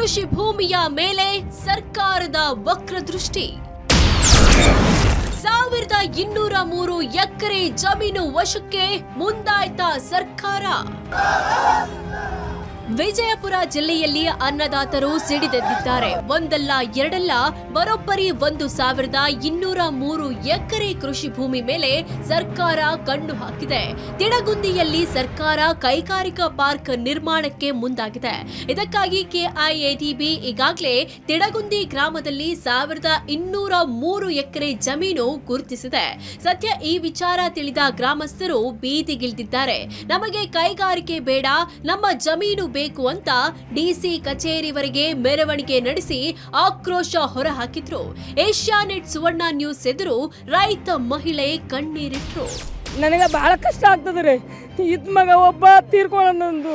ಕೃಷಿ ಭೂಮಿಯ ಮೇಲೆ ಸರ್ಕಾರದ ವಕ್ರದೃಷ್ಟಿ. 1203 ಎಕರೆ ಜಮೀನು ವಶಕ್ಕೆ ಮುಂದಾಯ್ತ ಸರ್ಕಾರ. ವಿಜಯಪುರ ಜಿಲ್ಲೆಯಲ್ಲಿ ಅನ್ನದಾತರು ಸಿಡಿದೆದ್ದಿದ್ದಾರೆ. ಒಂದಲ್ಲ ಎರಡಲ್ಲ ಬರೋಬ್ಬರಿ 1203 ಎಕರೆ ಕೃಷಿ ಭೂಮಿ ಮೇಲೆ ಸರ್ಕಾರ ಕಣ್ಣು ಹಾಕಿದೆ. ತಿಡಗುಂದಿಯಲ್ಲಿ ಸರ್ಕಾರ ಕೈಗಾರಿಕಾ ಪಾರ್ಕ್ ನಿರ್ಮಾಣಕ್ಕೆ ಮುಂದಾಗಿದೆ. ಇದಕ್ಕಾಗಿ ಕೆಐಎಡಿಬಿ ಈಗಾಗಲೇ ತಿಡಗುಂದಿ ಗ್ರಾಮದಲ್ಲಿ 1203 ಎಕರೆ ಜಮೀನು ಗುರುತಿಸಿದೆ. ಸದ್ಯ ಈ ವಿಚಾರ ತಿಳಿದ ಗ್ರಾಮಸ್ಥರು ಬೀದಿಗಿಳಿದಿದ್ದಾರೆ. ನಮಗೆ ಕೈಗಾರಿಕೆ ಬೇಡ, ನಮ್ಮ ಜಮೀನು ಬೇಕು ಅಂತ ಡಿಸಿ ಕಚೇರಿವರೆಗೆ ಮೆರವಣಿಗೆ ನಡೆಸಿ ಆಕ್ರೋಶ ಹೊರಹಾಕಿದ್ರು. ಏಷ್ಯಾನೆಟ್ ಸುವರ್ಣ ನ್ಯೂಸ್ ಎದುರು ರೈತ ಮಹಿಳೆ ಕಣ್ಣೀರಿಟ್ರು. ನನಗೆ ಬಹಳ ಕಷ್ಟ ಆಗ್ತದೆ ರೀ. ಇದ್ ಮಗ ಒಬ್ಬ ತೀರ್ಕೊಳ್ಳೋದು,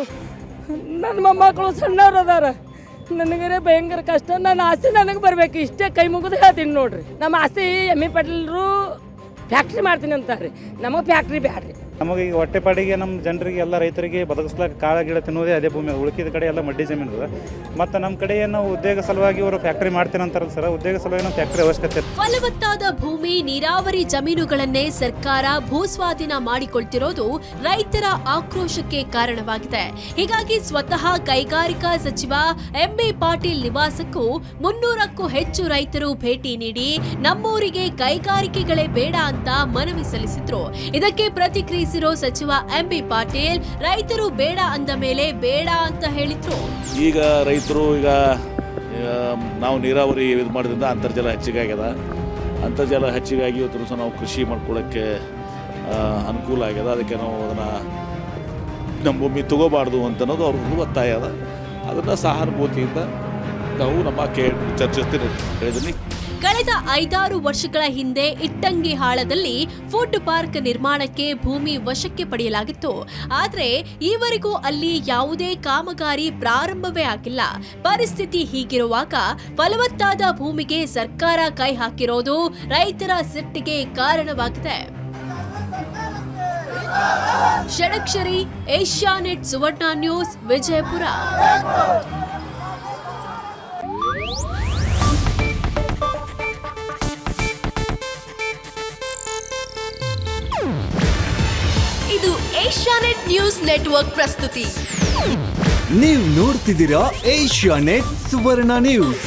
ನನ್ನ ಮೊಮ್ಮಕ್ಕಳು ಸಣ್ಣವ್ರು ಅದಾರ. ನನಗೆ ಭಯಂಕರ ಕಷ್ಟ. ನನ್ನ ಆಸ್ತಿ ನನಗೆ ಬರಬೇಕು, ಇಷ್ಟೇ ಕೈ ಮುಗಿದು ಹೇಳ್ತೀನಿ ನೋಡ್ರಿ. ನಮ್ಮ ಆಸ್ತಿ ಎಮ್ಮೆ ಪಟೇಲ್ರು ಫ್ಯಾಕ್ಟ್ರಿ ಮಾಡ್ತೀನಿ ಅಂತಾರೆ. ನಮಗೆ ಫ್ಯಾಕ್ಟ್ರಿ ಬ್ಯಾಡ್ರಿ. ನಮಗೆ ಈಗ ಹೊಟ್ಟೆಪಾಡಿಗೆ ನಮ್ಮ ಜನರಿಗೆ ಎಲ್ಲ ರೈತರಿಗೆ ಬದುಕಿಸ್ಲಾಕ ಕಾಳ ಗಿಡ ತಿನ್ನೋದೇ ಅದೇ ಭೂಮಿ. ಉಳುಕಿದ ಕಡೆ ಎಲ್ಲ ಮಡ್ಡಿ ಜಮೀನು ಇದೆ. ಮತ್ತು ನಮ್ಮ ಕಡೆ ಏನು ಉದ್ಯೋಗ ಸಲುವಾಗಿ ಅವರು ಫ್ಯಾಕ್ಟ್ರಿ ಮಾಡ್ತೀನಿ ಅಂತಾರಲ್ಲ ಸರ್, ಉದ್ಯೋಗ ಸಲುವಾಗಿ ನಾವು ಫ್ಯಾಕ್ಟ್ರಿ ಅವಶ್ಯಕತೆ. ಫಲವತ್ತಾದ ಭೂಮಿ, ನೀರಾವರಿ ಜಮೀನುಗಳನ್ನೇ ಸರ್ಕಾರ ಭೂಸ್ವಾಧೀನ ಮಾಡಿಕೊಳ್ತಿರೋದು ರೈತರ ಆಕ್ರೋಶಕ್ಕೆ ಕಾರಣವಾಗಿದೆ. ಹೀಗಾಗಿ ಸ್ವತಃ ಕೈಗಾರಿಕಾ ಸಚಿವ ಎಂಬಿ ಪಾಟೀಲ್ ನಿವಾಸಕ್ಕೂ 300ಕ್ಕೂ ಹೆಚ್ಚು ರೈತರು ಭೇಟಿ ನೀಡಿ ನಮ್ಮೂರಿಗೆ ಕೈಗಾರಿಕೆಗಳೇ ಬೇಡ ಅಂತ ಮನವಿ ಸಲ್ಲಿಸಿದ್ರು. ಇದಕ್ಕೆ ಪ್ರತಿಕ್ರಿಯಿಸಿರೋ ಸಚಿವ ಎಂಬಿ ಪಾಟೀಲ್ ರೈತರು ಬೇಡ ಅಂದ ಮೇಲೆ ಬೇಡ ಅಂತ ಹೇಳಿದ್ರು. ಈಗ ರೈತರು ನಾವು ನೀರಾವರಿ ಇದು ಮಾಡೋದ್ರಿಂದ ಅಂತರ್ಜಲ ಹೆಚ್ಚಿಗಾಗ್ಯದ. ಅಂತರ್ಜಲ ಹೆಚ್ಚಿಗಾಗಿ ಇವತ್ತು ಸಹ ನಾವು ಕೃಷಿ ಮಾಡ್ಕೊಳ್ಳೋಕ್ಕೆ ಅನುಕೂಲ ಆಗ್ಯದ. ಅದಕ್ಕೆ ನಾವು ಅದನ್ನು ನಮ್ಮ ಭೂಮಿ ತಗೋಬಾರ್ದು ಅಂತ ಅನ್ನೋದು ಅವ್ರಿಗೂ ಒತ್ತಾಯ ಅದ. ಅದನ್ನು ಸಹಾನುಭೂತಿಯಿಂದ ನಾವು ನಮ್ಮ ಚರ್ಚಿಸ್ತೀನಿ ಹೇಳಿದ್ದೀನಿ. ಕಳೆದ 5-6 ವರ್ಷಗಳ ಹಿಂದೆ ಇಟ್ಟಂಗಿ ಹಾಳದಲ್ಲಿ ಫುಡ್ ಪಾರ್ಕ್ ನಿರ್ಮಾಣಕ್ಕೆ ಭೂಮಿ ವಶಕ್ಕೆ ಪಡೆಯಲಾಗಿತ್ತು. ಆದರೆ ಈವರೆಗೂ ಅಲ್ಲಿ ಯಾವುದೇ ಕಾಮಗಾರಿ ಪ್ರಾರಂಭವೇ ಆಗಿಲ್ಲ. ಪರಿಸ್ಥಿತಿ ಹೀಗಿರುವಾಗ ಫಲವತ್ತಾದ ಭೂಮಿಗೆ ಸರ್ಕಾರ ಕೈ ಹಾಕಿರೋದು ರೈತರ ಸಿಟ್ಟಿಗೆ ಕಾರಣವಾಗಿದೆ. ಷಡಕ್ಷರಿ, ಏಷ್ಯಾನೆಟ್ ಸುವರ್ಣ ನ್ಯೂಸ್, ವಿಜಯಪುರ. ಇದು ಏಷ್ಯಾನೆಟ್ ನ್ಯೂಸ್ ನೆಟ್ವರ್ಕ್ ಪ್ರಸ್ತುತಿ. ನೀವು ನೋಡ್ತಿದ್ದೀರಾ ಏಷ್ಯಾನೆಟ್ ಸುವರ್ಣ ನ್ಯೂಸ್.